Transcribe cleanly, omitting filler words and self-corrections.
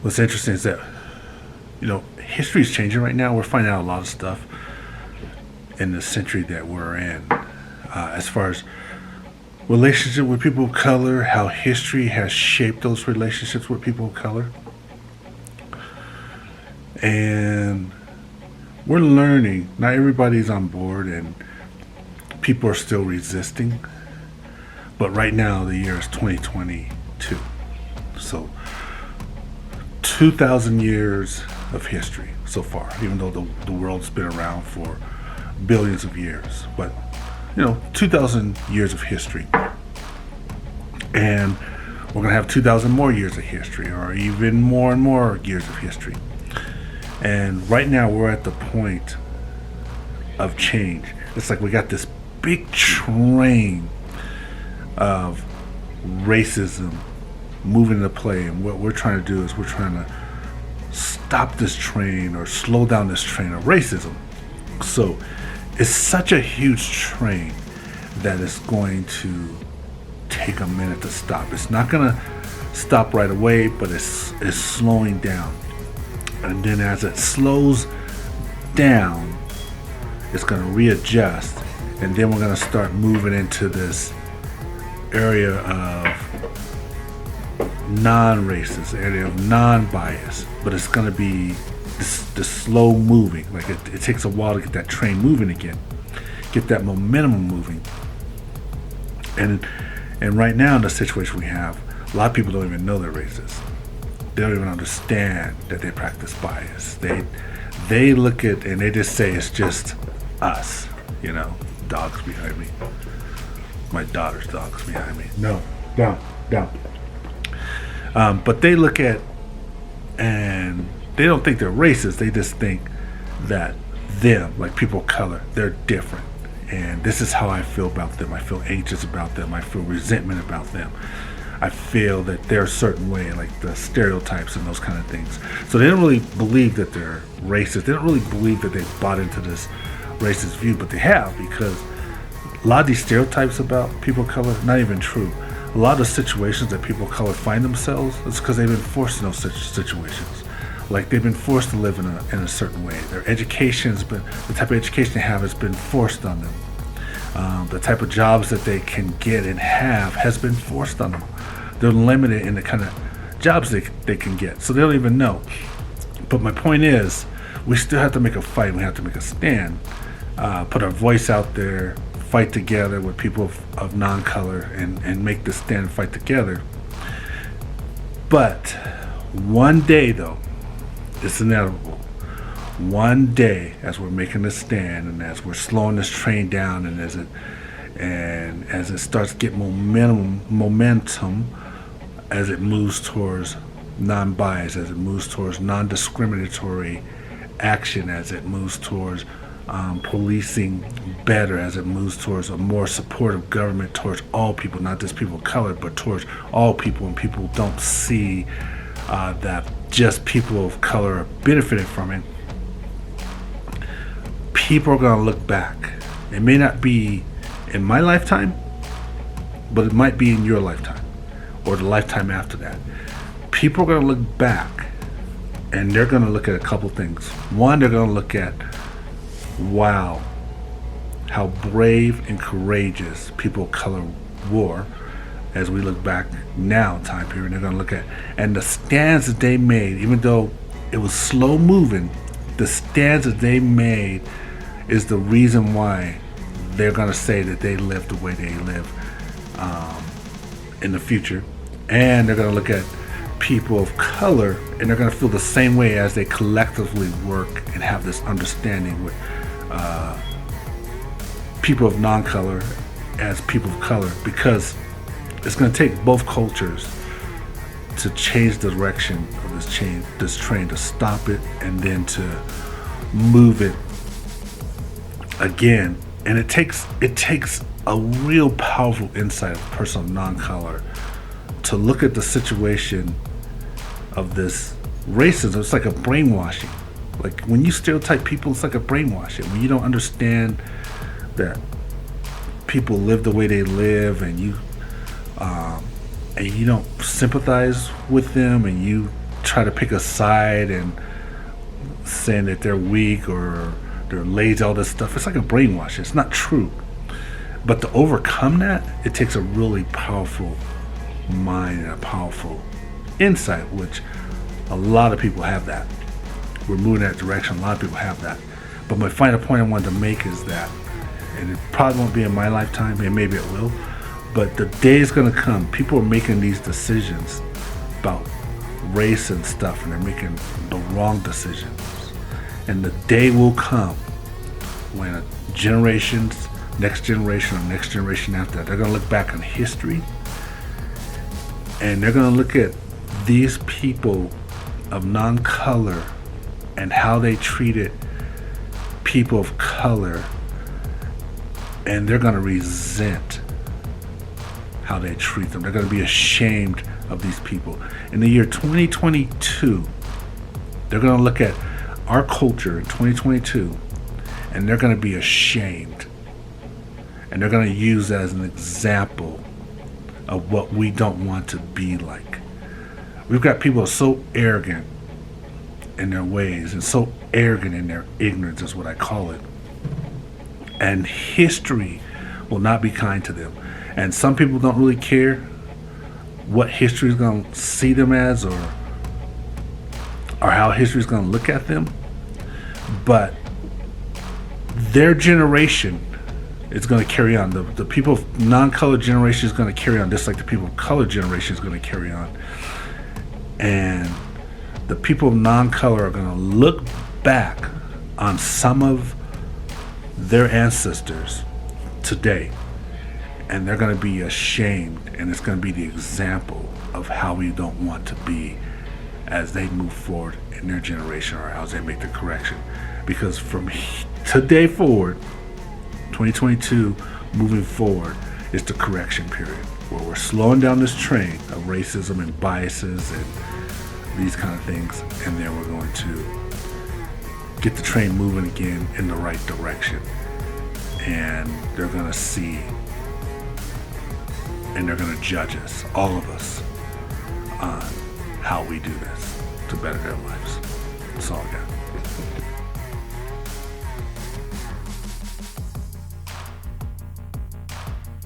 What's interesting is that, history is changing right now. We're finding out a lot of stuff in the century that we're in, as far as relationship with people of color, how history has shaped those relationships with people of color. And we're learning. Not everybody's on board, and people are still resisting. But right now, the year is 2022. So, 2,000 years of history so far, even though the world's been around for billions of years. But, 2,000 years of history. And we're going to have 2,000 more years of history, or even more and more years of history. And right now, we're at the point of change. It's like we got this big train of racism moving into play, and what we're trying to do is we're trying to stop this train or slow down this train of racism. So it's such a huge train that it's going to take a minute to stop. It's not going to stop right away, but it's slowing down. And then as it slows down, it's going to readjust, and then we're going to start moving into this area of non-racist, area of non-bias. But it's going to be this slow moving. Like it takes a while to get that train moving again, get that momentum moving. And right now in the situation we have, a lot of people don't even know they're racist. They don't even understand that they practice bias. They look at and they just say it's just us. Dogs behind me. My daughter's dogs behind me. No, down. But they look at and they don't think they're racist. They just think that them, like people of color, they're different. And this is how I feel about them. I feel anxious about them. I feel resentment about them. I feel that they're a certain way, like the stereotypes and those kind of things. So they don't really believe that they're racist. They don't really believe that they've bought into this racist view, but they have, because a lot of these stereotypes about people of color, not even true. A lot of the situations that people of color find themselves, it's because they've been forced in those situations. Like they've been forced to live in a certain way. Their education's been, the type of education they have has been forced on them. The type of jobs that they can get and have has been forced on them. They're limited in the kind of jobs they can get, so they don't even know. But my point is, we still have to make a fight. We have to make a stand, put our voice out there, fight together with people of non-color, and make this stand and fight together. But one day, though, it's inevitable. One day, as we're making this stand and as we're slowing this train down, and as it starts to get momentum, as it moves towards non-bias, as it moves towards non-discriminatory action, as it moves towards policing better, as it moves towards a more supportive government towards all people, not just people of color, but towards all people, and people don't see that just people of color are benefiting from it. People are going to look back. It may not be in my lifetime, but it might be in your lifetime or the lifetime after that. People are going to look back and they're going to look at a couple things. One, they're going to look at, wow, how brave and courageous people of color were. As we look back now, time period, they're going to look at, and the stands that they made, even though it was slow moving, the stands that they made is the reason why they're going to say that they live the way they live in the future. And they're going to look at people of color and they're going to feel the same way as they collectively work and have this understanding with people of non-color as people of color, because it's going to take both cultures to change the direction of this train, to stop it and then to move it again. And it takes a real powerful insight of a person of non-color to look at the situation of this racism. It's like a brainwashing. Like when you stereotype people, it's like a brainwashing. When you don't understand that people live the way they live, and you don't sympathize with them, and you try to pick a side and saying that they're weak or they're lazy, all this stuff. It's like a brainwash. It's not true. But to overcome that, it takes a really powerful mind and a powerful insight, which a lot of people have that. We're moving that direction. A lot of people have that. But my final point I wanted to make is that, and it probably won't be in my lifetime, and maybe it will, but the day is going to come. People are making these decisions about race and stuff, and they're making the wrong decisions. And the day will come when next generation or next generation after that, they're going to look back on history, and they're going to look at these people of non-color and how they treated people of color, and they're going to resent how they treat them. They're going to be ashamed of these people. In the year 2022, they're going to look at our culture in 2022, and they're going to be ashamed. And they're going to use that as an example of what we don't want to be like. We've got people so arrogant in their ways and so arrogant in their ignorance, is what I call it. And history will not be kind to them. And some people don't really care what history is going to see them as, or how history is going to look at them. But their generation is going to carry on. The people of non-colored generation is going to carry on, just like the people of colored generation is going to carry on. And the people of non-color are going to look back on some of their ancestors today, and they're going to be ashamed, and it's going to be the example of how we don't want to be as they move forward in their generation, or as they make the correction. Because from today forward, 2022 moving forward, is the correction period where we're slowing down this train of racism and biases and these kind of things, and then we're going to get the train moving again in the right direction. And they're going to see, and they're going to judge us, all of us, on how we do this to better their lives. That's all I got.